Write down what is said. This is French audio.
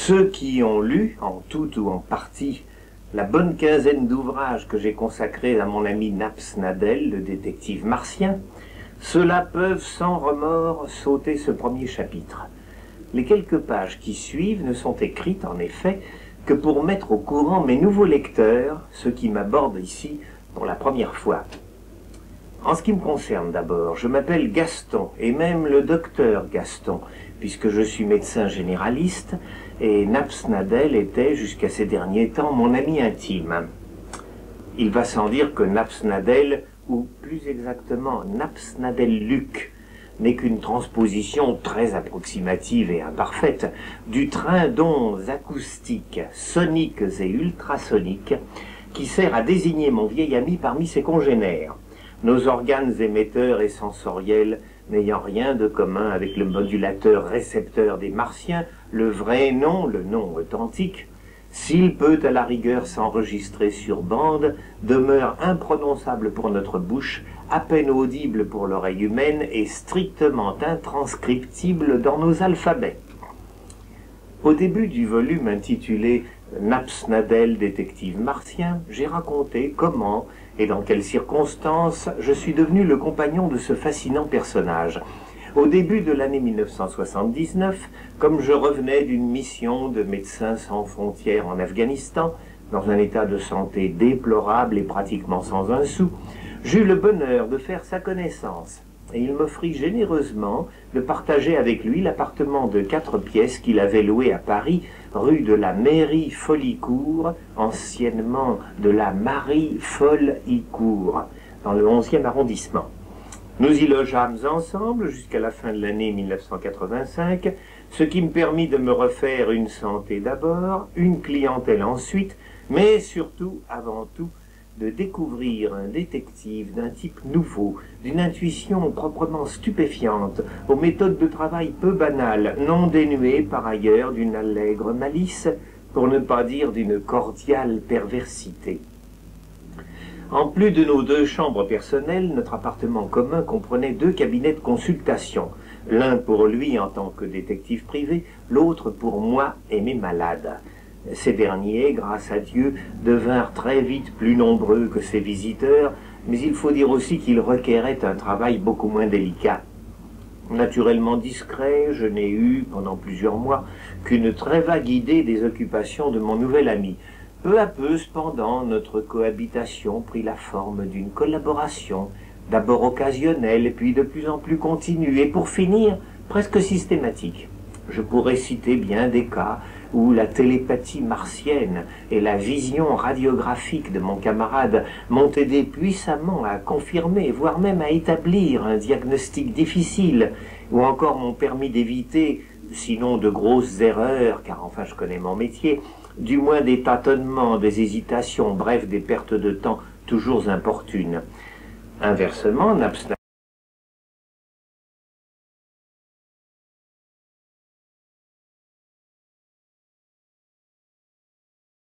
Ceux qui ont lu, en tout ou en partie, la bonne quinzaine d'ouvrages que j'ai consacrés à mon ami Naps Nadel, le détective martien, ceux-là peuvent sans remords sauter ce premier chapitre. Les quelques pages qui suivent ne sont écrites, en effet, que pour mettre au courant mes nouveaux lecteurs, ceux qui m'abordent ici pour la première fois. En ce qui me concerne d'abord, je m'appelle Gaston, et même le docteur Gaston, puisque je suis médecin généraliste, et Naps Nadel était, jusqu'à ces derniers temps, mon ami intime. Il va sans dire que Naps Nadel, ou plus exactement Naps Nadel-Luc, n'est qu'une transposition très approximative et imparfaite du train d'ondes acoustiques, soniques et ultrasoniques qui sert à désigner mon vieil ami parmi ses congénères, nos organes émetteurs et sensoriels n'ayant rien de commun avec le modulateur récepteur des martiens, le vrai nom, le nom authentique, s'il peut à la rigueur s'enregistrer sur bande, demeure imprononçable pour notre bouche, à peine audible pour l'oreille humaine et strictement intranscriptible dans nos alphabets. Au début du volume intitulé « Naps Nadel, détective martien », j'ai raconté comment et dans quelles circonstances je suis devenu le compagnon de ce fascinant personnage. Au début de l'année 1979, comme je revenais d'une mission de Médecins sans frontières en Afghanistan, dans un état de santé déplorable et pratiquement sans un sou, j'eus le bonheur de faire sa connaissance. Et il m'offrit généreusement de partager avec lui l'appartement de 4 pièces qu'il avait loué à Paris, rue de la Mairie Follicourt, anciennement de la Marie Follicourt, dans le 11e arrondissement. Nous y logeâmes ensemble jusqu'à la fin de l'année 1985, ce qui me permit de me refaire une santé d'abord, une clientèle ensuite, mais surtout, avant tout, de découvrir un détective d'un type nouveau, d'une intuition proprement stupéfiante, aux méthodes de travail peu banales, non dénuées par ailleurs d'une allègre malice, pour ne pas dire d'une cordiale perversité. En plus de nos 2 chambres personnelles, notre appartement commun comprenait 2 cabinets de consultation, l'un pour lui en tant que détective privé, l'autre pour moi et mes malades. Ces derniers, grâce à Dieu, devinrent très vite plus nombreux que ses visiteurs, mais il faut dire aussi qu'ils requéraient un travail beaucoup moins délicat. Naturellement discret, je n'ai eu, pendant plusieurs mois, qu'une très vague idée des occupations de mon nouvel ami. Peu à peu, cependant, notre cohabitation prit la forme d'une collaboration, d'abord occasionnelle, puis de plus en plus continue, et pour finir, presque systématique. Je pourrais citer bien des cas où la télépathie martienne et la vision radiographique de mon camarade m'ont aidé puissamment à confirmer, voire même à établir un diagnostic difficile, ou encore m'ont permis d'éviter, sinon de grosses erreurs, car enfin je connais mon métier, du moins des tâtonnements, des hésitations, bref des pertes de temps toujours importunes. Inversement, Naps